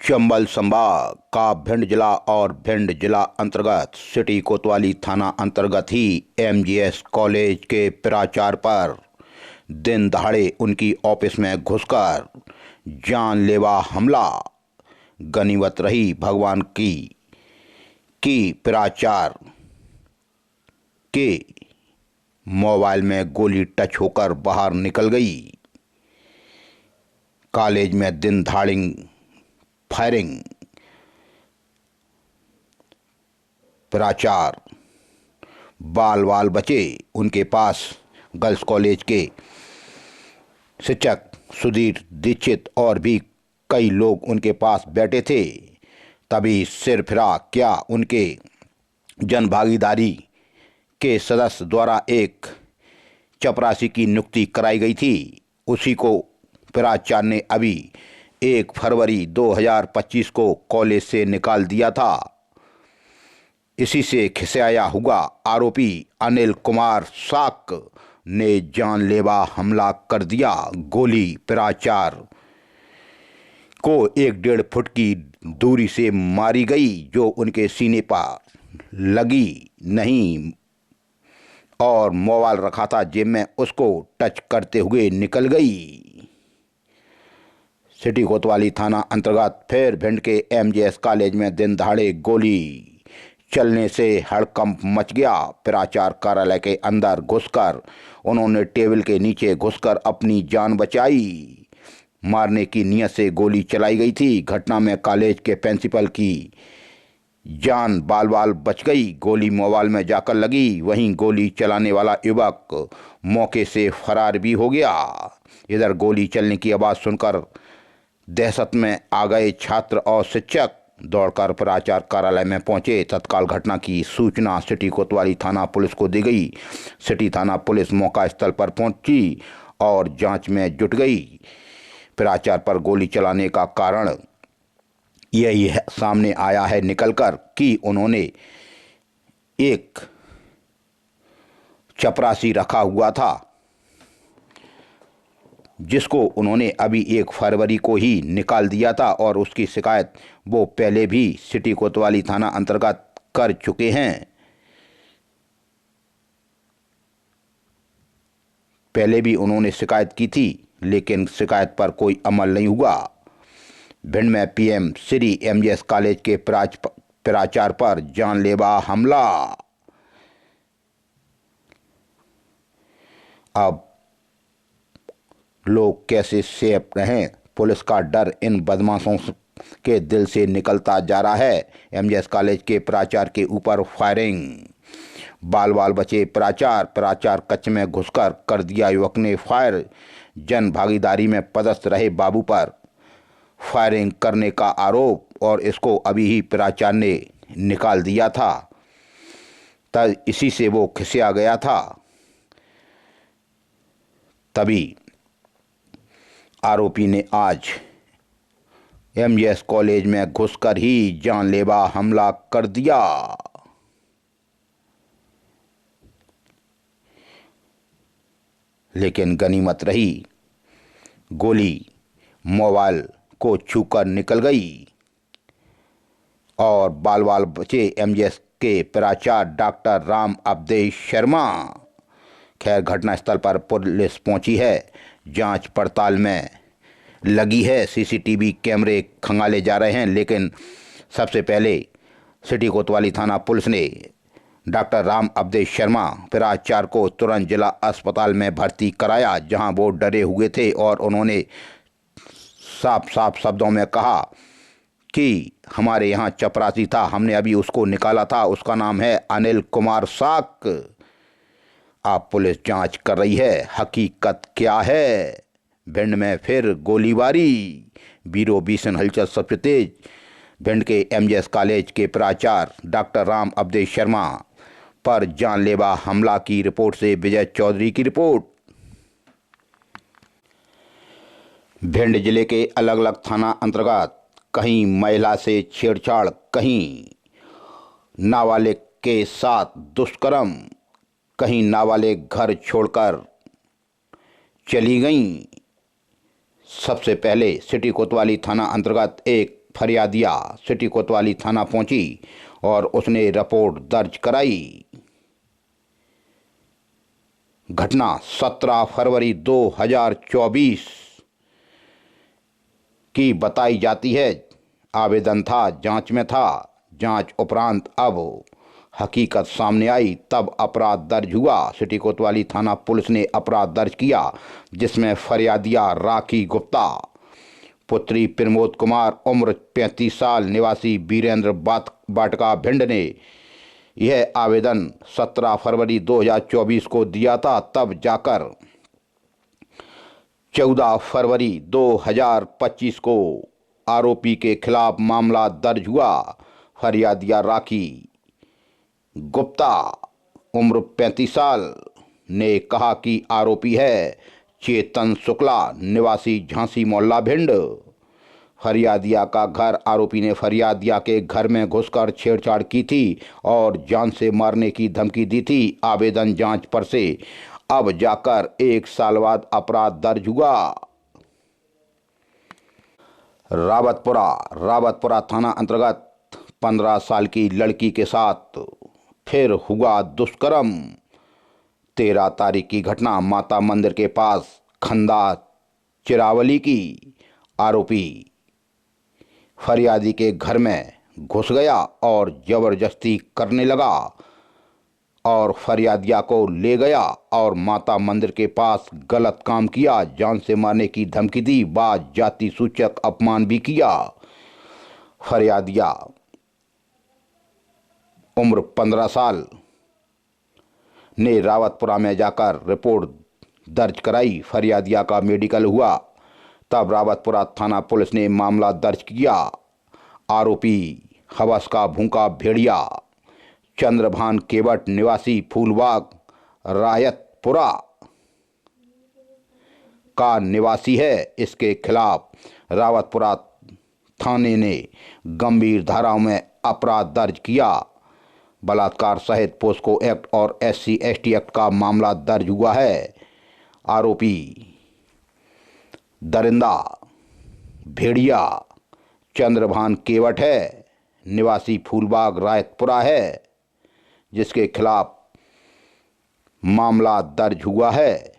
चंबल संभाग का भिंड जिला और भिंड जिला अंतर्गत सिटी कोतवाली थाना अंतर्गत ही एमजीएस कॉलेज के प्राचार्य पर दिन दहाड़े उनकी ऑफिस में घुसकर जानलेवा हमला। गनीमत रही भगवान की प्राचार्य के मोबाइल में गोली टच होकर बाहर निकल गई। कॉलेज में दिन दहाड़े फायरिंग। प्राचार्य बाल बचे। उनके पास गर्ल्स कॉलेज के शिक्षक सुधीर दीक्षित और भी कई लोग उनके पास बैठे थे। तभी सिर फिरा। क्या उनके जनभागीदारी के सदस्य द्वारा एक चपरासी की नियुक्ति कराई गई थी। उसी को प्राचार्य ने अभी 1 फरवरी 2025 को कॉलेज से निकाल दिया था। इसी से खिसियाया हुआ आरोपी अनिल कुमार साक ने जानलेवा हमला कर दिया। गोली प्राचार्य को 1.5 फुट की दूरी से मारी गई, जो उनके सीने पर लगी नहीं और मोबाइल रखा था जेब में, उसको टच करते हुए निकल गई। सिटी कोतवाली थाना अंतर्गत फिर भिंड के एमजीएस कॉलेज में दिन दहाड़े गोली चलने से हड़कंप मच गया। प्राचार्य कार्यालय के अंदर घुसकर उन्होंने टेबल के नीचे घुसकर अपनी जान बचाई। मारने की नियत से गोली चलाई गई थी। घटना में कॉलेज के प्रिंसिपल की जान बाल बच गई। गोली मोबाइल में जाकर लगी। वहीं गोली चलाने वाला युवक मौके से फरार भी हो गया। इधर गोली चलने की आवाज़ सुनकर दहशत में आ गए छात्र और शिक्षक दौड़कर प्राचार्य कार्यालय में पहुंचे। तत्काल घटना की सूचना सिटी कोतवाली थाना पुलिस को दी गई। सिटी थाना पुलिस मौका स्थल पर पहुंची और जांच में जुट गई। प्राचार्य पर गोली चलाने का कारण यही है सामने आया है निकलकर कि उन्होंने एक चपरासी रखा हुआ था, जिसको उन्होंने अभी 1 फरवरी को ही निकाल दिया था और उसकी शिकायत वो पहले भी सिटी कोतवाली थाना अंतर्गत कर चुके हैं। पहले भी उन्होंने शिकायत की थी, लेकिन शिकायत पर कोई अमल नहीं हुआ। भिंड में पीएम श्री एमजीएस कॉलेज के प्राचार्य पर जानलेवा हमला। अब लोग कैसे सेफ रहें, पुलिस का डर इन बदमाशों के दिल से निकलता जा रहा है। एमजीएस कॉलेज के प्राचार्य के ऊपर फायरिंग। बाल बचे प्राचार्य कक्ष में घुसकर कर दिया युवक ने फायर। जन भागीदारी में पदस्थ रहे बाबू पर फायरिंग करने का आरोप, और इसको अभी ही प्राचार्य ने निकाल दिया था। तब इसी से वो खिसिया गया था। तभी आरोपी ने आज एमजीएस कॉलेज में घुसकर ही जानलेवा हमला कर दिया। लेकिन गनीमत रही, गोली मोबाइल को छूकर निकल गई और बाल बचे एमजीएस के प्राचार्य डॉक्टर राम अवधेश शर्मा। खैर, घटनास्थल पर पुलिस पहुंची है, जांच पड़ताल में लगी है। सीसीटीवी कैमरे खंगाले जा रहे हैं, लेकिन सबसे पहले सिटी कोतवाली थाना पुलिस ने डॉक्टर राम अवधेश शर्मा प्राचार्य को तुरंत जिला अस्पताल में भर्ती कराया, जहां वो डरे हुए थे और उन्होंने साफ शब्दों में कहा कि हमारे यहाँ चपरासी था, हमने अभी उसको निकाला था, उसका नाम है अनिल कुमार साक। अब पुलिस जांच कर रही है हकीकत क्या है। भिंड में फिर गोलीबारी। बीरो बीसन हलचल सबसे तेज। भिंड के एमजीएस कॉलेज के प्राचार्य डॉक्टर राम अवधेश शर्मा पर जानलेवा हमला की रिपोर्ट से विजय चौधरी की रिपोर्ट। भिंड जिले के अलग अलग थाना अंतर्गत कहीं महिला से छेड़छाड़, कहीं नाबालिग के साथ दुष्कर्म, कहीं नाबालिग घर छोड़कर चली गईं। सबसे पहले सिटी कोतवाली थाना अंतर्गत 1 फरियादिया सिटी कोतवाली थाना पहुंची और उसने रिपोर्ट दर्ज कराई। घटना 17 फरवरी 2024 की बताई जाती है। आवेदन था, जांच में था। जांच उपरांत अब हकीकत सामने आई, तब अपराध दर्ज हुआ। सिटी कोतवाली थाना पुलिस ने अपराध दर्ज किया, जिसमें फरियादिया राखी गुप्ता पुत्री प्रमोद कुमार उम्र 35 साल निवासी वीरेंद्र बाटका भिंड ने यह आवेदन 17 फरवरी 2024 को दिया था। तब जाकर 14 फरवरी 2025 को आरोपी के खिलाफ मामला दर्ज हुआ। फरियादिया राखी गुप्ता उम्र 35 साल ने कहा कि आरोपी है चेतन शुक्ला निवासी झांसी मोहल्ला भिंड। फरियादिया का घर आरोपी ने फरियादिया के घर में घुसकर छेड़छाड़ की थी और जान से मारने की धमकी दी थी। आवेदन जांच पर से अब जाकर 1 साल बाद अपराध दर्ज हुआ। रावतपुरा थाना अंतर्गत 15 साल की लड़की के साथ फिर हुआ दुष्कर्म। 13 तारीख की घटना माता मंदिर के पास खंदा चिरावली की। आरोपी फरियादी के घर में घुस गया और जबरदस्ती करने लगा और फरियादिया को ले गया और माता मंदिर के पास गलत काम किया, जान से मारने की धमकी दी, बाद जाति सूचक अपमान भी किया। फरियादिया उम्र 15 साल ने रावतपुरा में जाकर रिपोर्ट दर्ज कराई। फरियादिया का मेडिकल हुआ, तब रावतपुरा थाना पुलिस ने मामला दर्ज किया। आरोपी हवस का भूखा भेड़िया चंद्रभान केवट निवासी फूलबाग रायतपुरा का निवासी है। इसके खिलाफ रावतपुरा थाने ने गंभीर धाराओं में अपराध दर्ज किया। बलात्कार सहित पोस्को एक्ट और SC/ST एक्ट का मामला दर्ज हुआ है। आरोपी दरिंदा भेड़िया चंद्रभान केवट है, निवासी फूलबाग रायतपुरा है, जिसके खिलाफ मामला दर्ज हुआ है।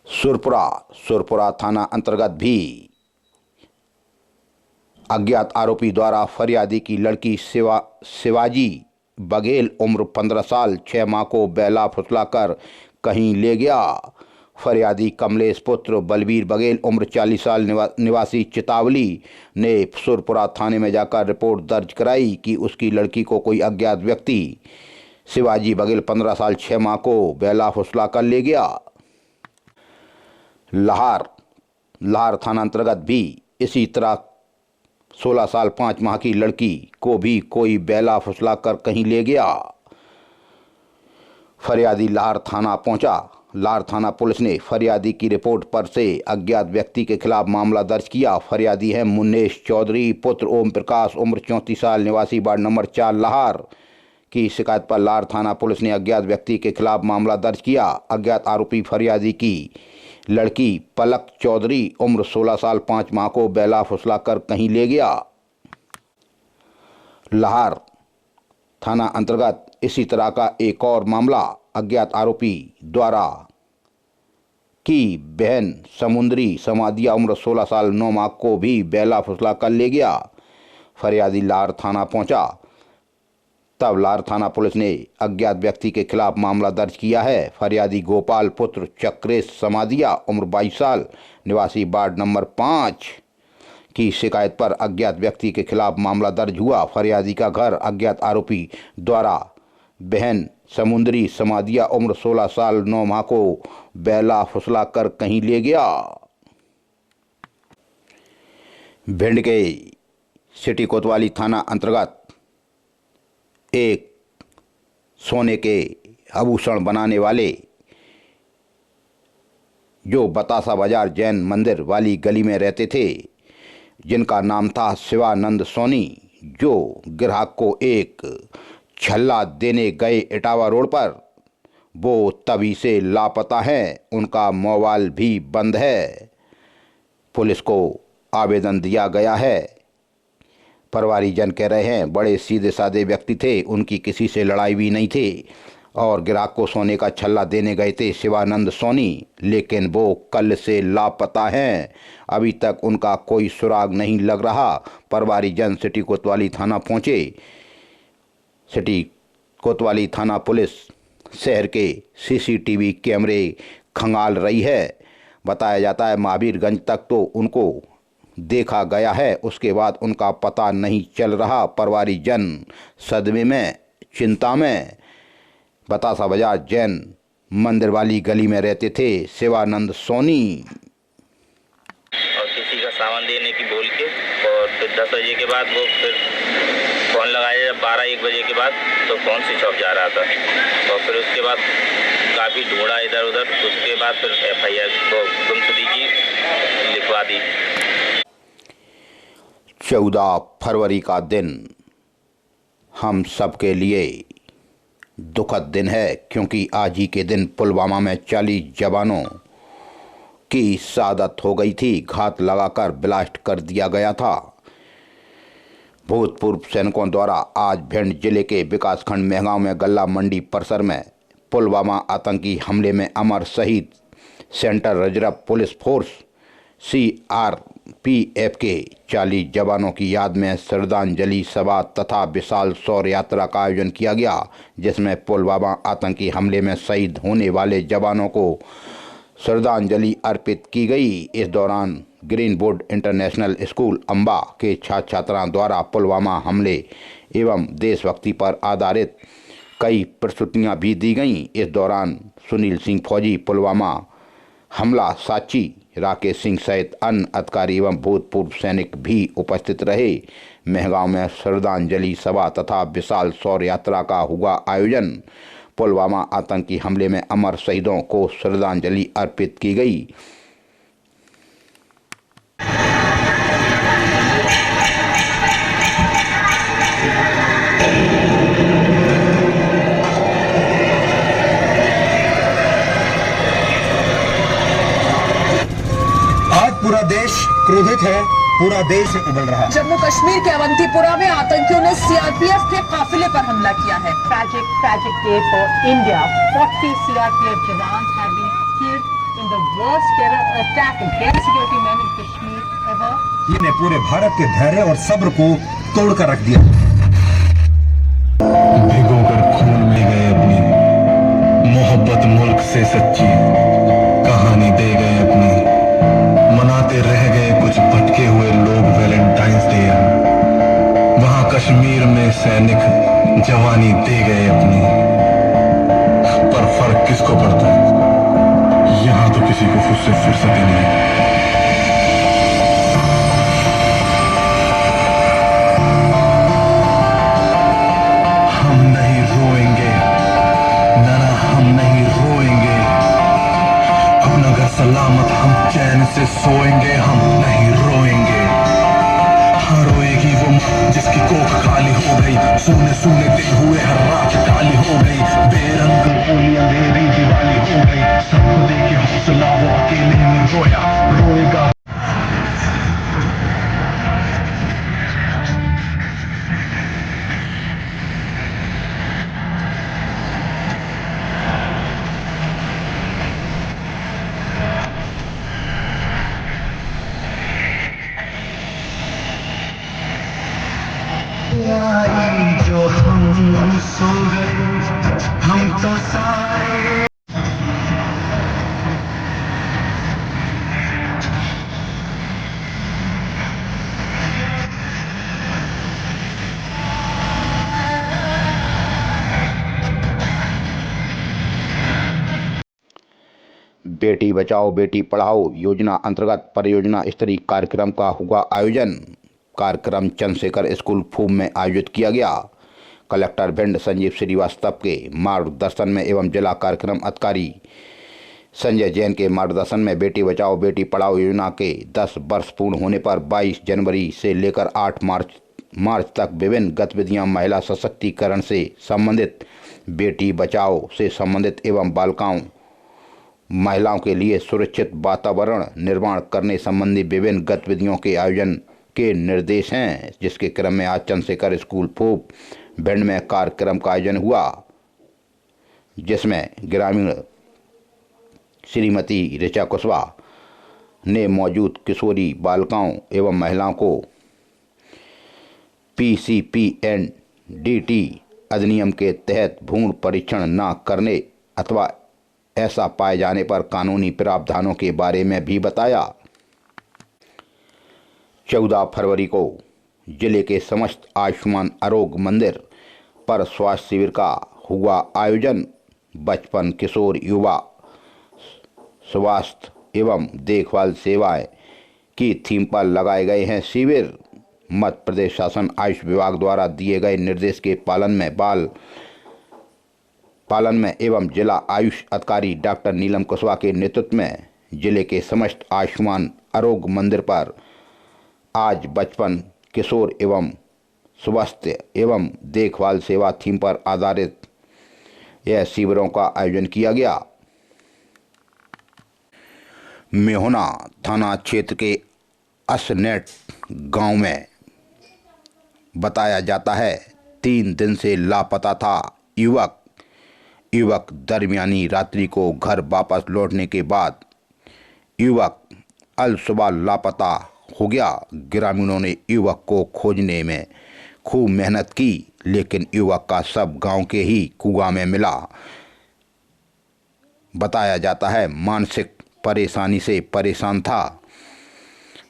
सुरपुरा थाना अंतर्गत भी अज्ञात आरोपी द्वारा फरियादी की लड़की शिवाजी बघेल उम्र 15 साल 6 माह को बेला फुसलाकर कहीं ले गया। फरियादी कमलेश पुत्र बलबीर बघेल उम्र 40 साल निवासी चितावली ने सुरपुरा थाने में जाकर रिपोर्ट दर्ज कराई कि उसकी लड़की को कोई अज्ञात व्यक्ति शिवाजी बघेल 15 साल 6 माह को बेला फुसलाकर ले गया। लाहर थाना अंतर्गत भी इसी तरह 16 साल 5 माह की लड़की को भी कोई बेला फुसलाकर कहीं ले गया। फरियादी लाहर थाना पहुंचा। लाहर थाना पुलिस ने फरियादी की रिपोर्ट पर से अज्ञात व्यक्ति के खिलाफ मामला दर्ज किया। फरियादी है मुन्नेश चौधरी पुत्र ओम प्रकाश उम्र 34 साल निवासी वार्ड नंबर 4 लाहर की शिकायत पर लाहर थाना पुलिस ने अज्ञात व्यक्ति के खिलाफ मामला दर्ज किया। अज्ञात आरोपी फरियादी की लड़की पलक चौधरी उम्र 16 साल 5 माह को बेला फुसलाकर कहीं ले गया। लाहर थाना अंतर्गत इसी तरह का एक और मामला अज्ञात आरोपी द्वारा की बहन समुद्री समादिया उम्र 16 साल 9 माह को भी बेला फुसलाकर ले गया। फरियादी लाहर थाना पहुंचा, तब लाहर थाना पुलिस ने अज्ञात व्यक्ति के खिलाफ मामला दर्ज किया है। फरियादी गोपाल पुत्र चक्रेश समादिया उम्र 22 साल निवासी वार्ड नंबर 5 की शिकायत पर अज्ञात व्यक्ति के खिलाफ मामला दर्ज हुआ। फरियादी का घर अज्ञात आरोपी द्वारा बहन समुद्री समादिया उम्र 16 साल 9 माह को बेला फुसलाकर कहीं ले गया। भिंड के सिटी कोतवाली थाना अंतर्गत एक सोने के आभूषण बनाने वाले जो बतासा बाजार जैन मंदिर वाली गली में रहते थे, जिनका नाम था शिवानंद सोनी, जो ग्राहक को एक छल्ला देने गए इटावा रोड पर, वो तभी से लापता हैं। उनका मोबाइल भी बंद है। पुलिस को आवेदन दिया गया है। परिवारीजन कह रहे हैं बड़े सीधे साधे व्यक्ति थे, उनकी किसी से लड़ाई भी नहीं थी और ग्राहक को सोने का छल्ला देने गए थे शिवानंद सोनी, लेकिन वो कल से लापता हैं। अभी तक उनका कोई सुराग नहीं लग रहा। परिवारीजन सिटी कोतवाली थाना पहुंचे। सिटी कोतवाली थाना पुलिस शहर के सीसीटीवी कैमरे खंगाल रही है। बताया जाता है महावीरगंज तक तो उनको देखा गया है, उसके बाद उनका पता नहीं चल रहा। परिवारीजन सदमे में, चिंता में। बतासा बाजार जैन मंदिर वाली गली में रहते थे शिवानंद सोनी। और किसी का सामान देने की बोल के, और फिर 10 बजे के बाद वो फिर फ़ोन लगाया। 12-1 बजे के बाद तो फ़ोन स्विच ऑफ जा रहा था और फिर उसके बाद काफ़ी ढूंढा इधर उधर। उसके बाद फिर FIR को गुमशुदगी की लिखवा दी। 14 फरवरी का दिन हम सबके लिए दुखद दिन है, क्योंकि आज ही के दिन पुलवामा में 40 जवानों की शहादत हो गई थी। घात लगाकर ब्लास्ट कर दिया गया था। भूतपूर्व सैनिकों द्वारा आज भिंड जिले के विकासखंड मेहगांव में गल्ला मंडी परिसर में पुलवामा आतंकी हमले में अमर शहीद central reserve police force CRPF के 40 जवानों की याद में श्रद्धांजलि सभा तथा विशाल शौर्य यात्रा का आयोजन किया गया, जिसमें पुलवामा आतंकी हमले में शहीद होने वाले जवानों को श्रद्धांजलि अर्पित की गई। इस दौरान ग्रीनवुड इंटरनेशनल स्कूल अम्बा के छात्र छात्राओं द्वारा पुलवामा हमले एवं देशभक्ति पर आधारित कई प्रस्तुतियां भी दी गईं। इस दौरान सुनील सिंह फौजी, पुलवामा हमला साक्षी राकेश सिंह सहित अन्य अधिकारी एवं भूतपूर्व सैनिक भी उपस्थित रहे। मेहगांव में श्रद्धांजलि सभा तथा विशाल शौर्य यात्रा का हुआ आयोजन। पुलवामा आतंकी हमले में अमर शहीदों को श्रद्धांजलि अर्पित की गई। पूरा देश क्रोधित है, पूरा देश उबल रहा है। जम्मू कश्मीर के अवंतीपुरा में आतंकियों ने CRPF के काफिले पर हमला किया है। Tragic day for India. 40 CRPF jawans have been killed in the worst terror attack against security men in Kashmir ever. ये पूरे भारत के धैर्य और सब्र को तोड़कर रख दिया। भिगोकर खून में गए अपनी मोहब्बत मुल्क से सच्ची कहानी दे गए अपनी। मनाते रह गए कुछ भटके हुए लोग वैलेंटाइंस डे। वहां कश्मीर में सैनिक जवानी दे गए अपनी। पर फर्क किसको पड़ता है, यहां तो किसी को खुद से फुर्सत ही नहीं। हम नहीं रोएंगे, ना हम नहीं रोएंगे। अपना घर सलामत हम चैन से सोएंगे, हम नहीं रोएंगे। हाँ रोएगी वो जिसकी कोख काली हो गई, सोने सोने दिन हुए हर रात काली हो गई। बेरंग पूरी अंधेरी दिवाली हो गई, सबको देखे हौसला वो अकेले में रोया, रोएगा। जो हम सो गए हम तो सारे। बेटी बचाओ बेटी पढ़ाओ योजना अंतर्गत परियोजना स्तरीय कार्यक्रम का हुआ आयोजन। कार्यक्रम चंद्रशेखर स्कूल फूम में आयोजित किया गया। कलेक्टर भिंड संजीव श्रीवास्तव के मार्गदर्शन में एवं जिला कार्यक्रम अधिकारी संजय जैन के मार्गदर्शन में बेटी बचाओ बेटी पढ़ाओ योजना के 10 वर्ष पूर्ण होने पर 22 जनवरी से लेकर 8 मार्च तक विभिन्न गतिविधियां महिला सशक्तिकरण से संबंधित, बेटी बचाओ से संबंधित एवं बालिकाओं महिलाओं के लिए सुरक्षित वातावरण निर्माण करने संबंधी विभिन्न गतिविधियों के आयोजन के निर्देश हैं, जिसके क्रम में आज चंद्रशेखर स्कूल फोप भिंड में कार्यक्रम का आयोजन हुआ, जिसमें ग्रामीण श्रीमती ऋचा कुशवाहा ने मौजूद किशोरी बालिकाओं एवं महिलाओं को PCPNDT अधिनियम के तहत भ्रूण परीक्षण न करने अथवा ऐसा पाए जाने पर कानूनी प्रावधानों के बारे में भी बताया। 14 फरवरी को जिले के समस्त आयुष्मान आरोग्य मंदिर पर स्वास्थ्य शिविर का हुआ आयोजन। बचपन, किशोर, युवा स्वास्थ्य एवं देखभाल सेवाएं की थीम पर लगाए गए हैं शिविर। मध्य प्रदेश शासन आयुष विभाग द्वारा दिए गए निर्देश के पालन में एवं जिला आयुष अधिकारी डॉक्टर नीलम कुशवाहा के नेतृत्व में जिले के समस्त आयुष्मान आरोग्य मंदिर पर आज बचपन, किशोर एवं स्वास्थ्य एवं देखभाल सेवा थीम पर आधारित यह शिविरों का आयोजन किया गया। मेहुना थाना क्षेत्र के असनेट गांव में बताया जाता है 3 दिन से लापता था युवक दरमियानी रात्रि को घर वापस लौटने के बाद युवक अल सुबह लापता हो गया। ग्रामीणों ने युवक को खोजने में खूब मेहनत की, लेकिन युवक का शव गांव के ही कुआं में मिला। बताया जाता है मानसिक परेशानी से परेशान था।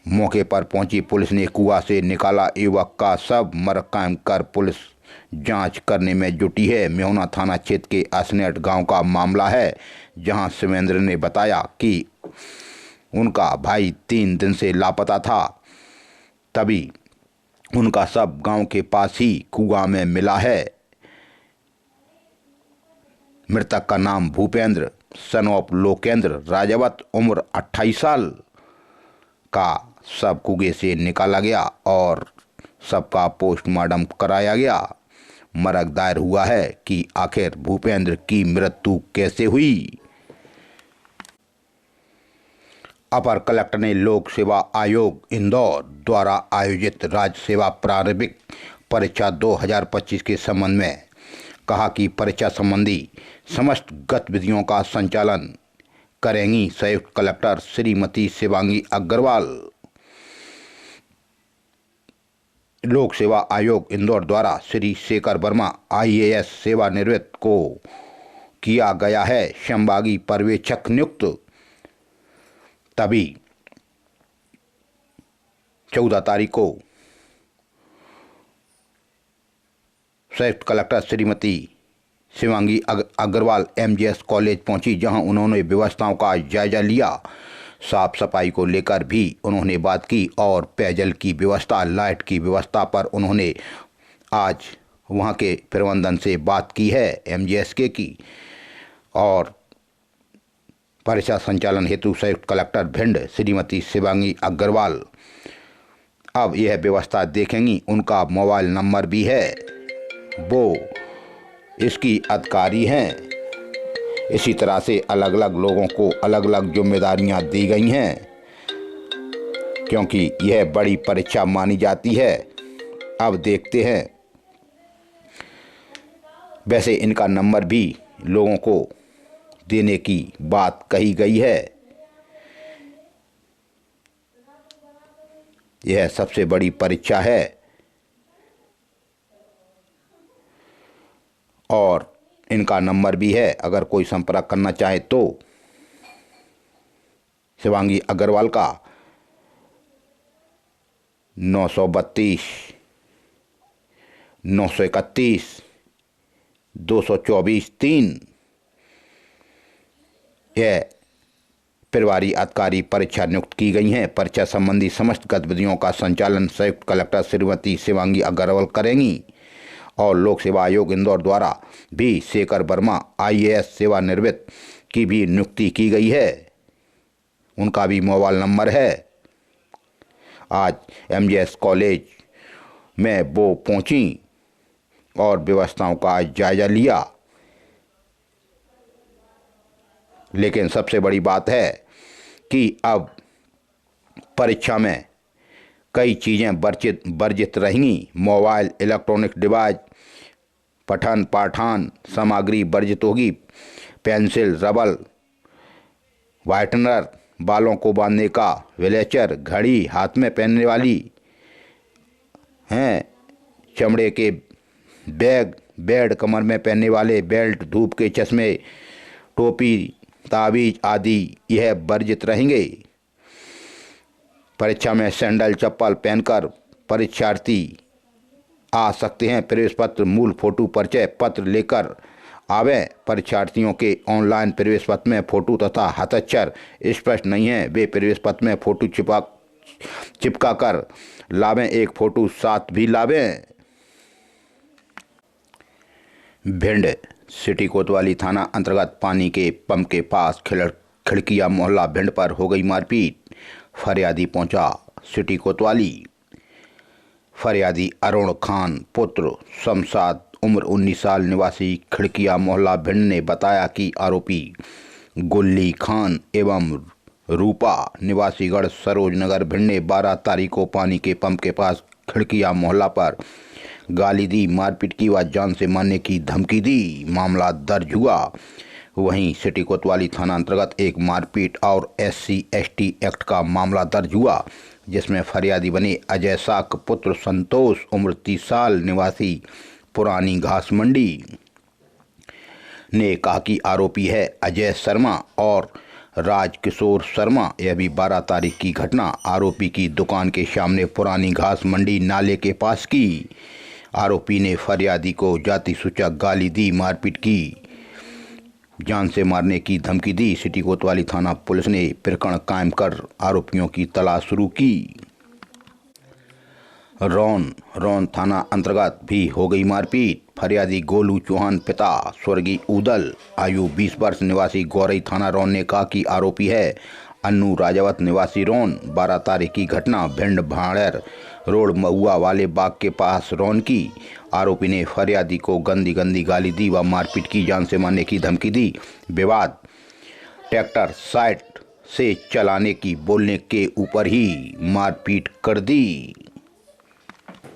मौके पर पहुंची पुलिस ने कुआं से निकाला युवक का शव। मरक कायम कर पुलिस जांच करने में जुटी है। मेहुना थाना क्षेत्र के असनेट गांव का मामला है, जहां शिवेंद्र ने बताया कि उनका भाई 3 दिन से लापता था, तभी उनका शव गांव के पास ही कुआं में मिला है। मृतक का नाम भूपेंद्र सनोप लोकेंद्र राजावत, उम्र 28 साल का। शव कुएं से निकाला गया और शव का पोस्टमार्टम कराया गया। मरक दायर हुआ है कि आखिर भूपेंद्र की मृत्यु कैसे हुई। अपर कलेक्टर ने लोक सेवा आयोग इंदौर द्वारा आयोजित राज्य सेवा प्रारंभिक परीक्षा 2025 के संबंध में कहा कि परीक्षा संबंधी समस्त गतिविधियों का संचालन करेंगी संयुक्त कलेक्टर श्रीमती शिवांगी अग्रवाल। लोक सेवा आयोग इंदौर द्वारा श्री शेखर वर्मा IAS सेवानिवृत्त को किया गया है संभागीय पर्यवेक्षक नियुक्त। तभी 14 तारीख को संयुक्त collector Shrimati Shivangi Agrawal MGS college पहुंची, जहां उन्होंने व्यवस्थाओं का जायजा लिया। साफ सफाई को लेकर भी उन्होंने बात की और पेयजल की व्यवस्था, लाइट की व्यवस्था पर उन्होंने आज वहां के प्रबंधन से बात की है MGS की। और परीक्षा संचालन हेतु संयुक्त कलेक्टर भिंड श्रीमती शिवांगी अग्रवाल अब यह व्यवस्था देखेंगी। उनका मोबाइल नंबर भी है, वो इसकी अधिकारी हैं। इसी तरह से अलग अलग लोगों को अलग अलग जिम्मेदारियां दी गई हैं, क्योंकि यह बड़ी परीक्षा मानी जाती है। अब देखते हैं। वैसे इनका नंबर भी लोगों को देने की बात कही गई है। यह सबसे बड़ी परीक्षा है और इनका नंबर भी है, अगर कोई संपर्क करना चाहे तो शिवांगी अग्रवाल का 932 931 224 3। यह प्रभारी अधिकारी परीक्षा नियुक्त की गई हैं। परीक्षा संबंधी समस्त गतिविधियों का संचालन संयुक्त कलेक्टर श्रीमती शिवांगी अग्रवाल करेंगी और लोक सेवा आयोग इंदौर द्वारा भी शेखर वर्मा IAS सेवानिवृत्त की भी नियुक्ति की गई है। उनका भी मोबाइल नंबर है। आज MGS कॉलेज में वो पहुंची और व्यवस्थाओं का जायजा लिया। लेकिन सबसे बड़ी बात है कि अब परीक्षा में कई चीज़ें वर्जित रहेंगी। मोबाइल, इलेक्ट्रॉनिक डिवाइस, पठन पाठन सामग्री वर्जित होगी। पेंसिल, रबर, व्हाइटनर, बालों को बांधने का व्हीलचेयर, घड़ी, हाथ में पहनने वाली हैं चमड़े के बैग, बेड, कमर में पहनने वाले बेल्ट, धूप के चश्मे, टोपी, ताबीज आदि यह वर्जित रहेंगे। परीक्षा में सैंडल चप्पल पहनकर परीक्षार्थी आ सकते हैं। प्रवेश पत्र, मूल फोटो परिचय पत्र लेकर आवें। परीक्षार्थियों के ऑनलाइन प्रवेश पत्र में फोटो तथा हस्ताक्षर स्पष्ट नहीं है, वे प्रवेश पत्र में फोटो चिपका कर लावें। एक फोटो साथ भी लावें। भिंड सिटी कोतवाली थाना अंतर्गत पानी के पंप के पास खिड़किया मोहल्ला भिंड पर हो गई मारपीट। फरियादी पहुंचा सिटी कोतवाली। फरियादी अरुण खान पुत्र शमशाद उम्र 19 साल निवासी खिड़किया मोहल्ला भिंड ने बताया कि आरोपी गुल्ली खान एवं रूपा निवासी गढ़ सरोज नगर भिंड ने 12 तारीख को पानी के पंप के पास खिड़किया मोहल्ला पर गाली दी, मारपीट की व जान से मारने की धमकी दी। मामला दर्ज हुआ। वहीं सिटी कोतवाली थाना अंतर्गत एक मारपीट और SC/ST एक्ट का मामला दर्ज हुआ, जिसमें फरियादी बने अजय साक पुत्र संतोष उम्र 30 साल निवासी पुरानी घास मंडी ने कहा कि आरोपी है अजय शर्मा और राजकिशोर शर्मा। यह भी 12 तारीख की घटना आरोपी की दुकान के सामने पुरानी घास मंडी नाले के पास की। आरोपी ने फरियादी को जाति सूचक गाली दी, मारपीट की, जान से मारने की धमकी दी। सिटी कोतवाली थाना पुलिस ने प्रकरण कायम कर आरोपियों की तलाश शुरू की। रौन थाना अंतर्गत भी हो गई मारपीट। फरियादी गोलू चौहान पिता स्वर्गीय उदल आयु 20 वर्ष निवासी गौरई थाना रौन ने कहा कि आरोपी है अन्नू राजावत निवासी रौन। 12 तारीख की घटना भिंड भाड़ेर रोड महुआ वाले बाग के पास रौन की। आरोपी ने फरियादी को गंदी गाली दी व मारपीट की, जान से मारने की धमकी दी। विवाद ट्रैक्टर साइड से चलाने की बोलने के ऊपर ही मारपीट कर दी।